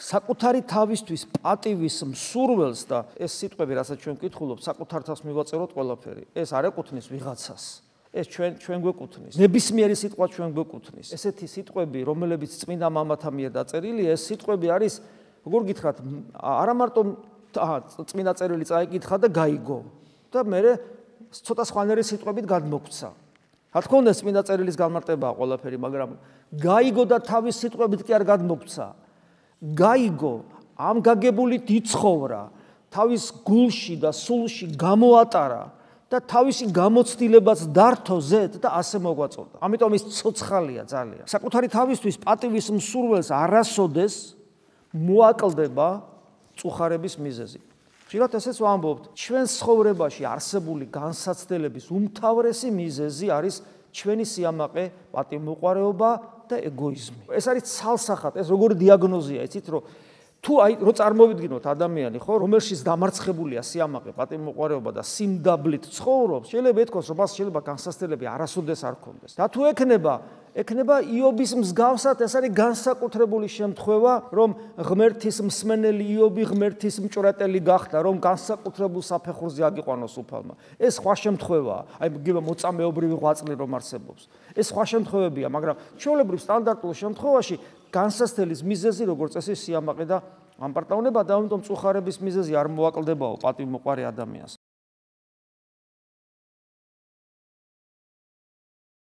საკუთარი თავისთვის პატივის მსურველს და ეს სიტყვები, რასაც ჩვენ ვკითხულობთ, საკუთარ თავს მივაწეროთ ყველაფერი. ეს არ ეკუთვნის ვიღაცას. ეს ჩვენ გვეკუთვნის. ნებისმიერი სიტყვა ჩვენ გვეკუთვნის. ესეთი სიტყვები, რომლებიც წმინდა მამათა მიერ დაწერილია, ეს სიტყვები არის, როგორ გითხრათ, არა მარტო წმინდა წერილი წაიკითხა და გაიგო და მე ცოტა სხვანაირი სიტყვებით გადმოგვცა. რა თქმა უნდა, წმინდა წერილის განმარტებაა ყველაფერი, მაგრამ გაიგო და თავის სიტყვებით კი არ გადმოგვცა. გაიგო, ამ გაგებულით იცხოვრა, თავის გულში და სულში გამოატარა და თავისი გამოცდილებაც დართო ზედ და ასე მოგვაწოდა. ამიტომ ის ცოცხალია ძალიან. საკუთარი თავისთვის პატივის მსურველს არასოდეს მოაკლდება წუხარების მიზეზი. ხშირად ესეც ვამბობთ, ჩვენ ცხოვრებაში არსებული განსაცდელების უმთავრესი მიზეზი არის ჩვენი სიამაყე, პატივმოყვარეობა და ეგოიზმი. ეს არის ცალსახად, ეს როგორი დიაგნოზია, იცით, რომ თუ რო წარმოვიდგინოთ ადამიანი, ხო, რომელშიც დამარცხებულია სიამაყე, პატივმოყვარეობა და სიმდაბლით ცხოვრობს, შეიძლება ეთქოს, რომ მას შეიძლება განსაცდელები არასოდეს არ ქონდეს. და თუ ექნება იობის მსგავსად, ეს არის განსაკუთრებული შემთხვევა, რომ ღმერთის მსმენელი იობი ღმერთის მჭვრეტელი გახდა, რომ განსაკუთრებულ საფეხურზე აგიყვანოს უფალმა. ეს სხვა შემთხვევაა, აი მოწამეობრივი ღვაწლი რომ არსებობს. ეს სხვა შემთხვევებია, მაგრამ ჩვეულებრივ სტანდარტულ შემთხვევაში განსაცდელის მიზეზი, როგორც წესი, სიამაყე და ამპარტავნება და ამიტომ წუხარების მიზეზი არ მოაკლდებაო პატივმოყვარე ადამიანს.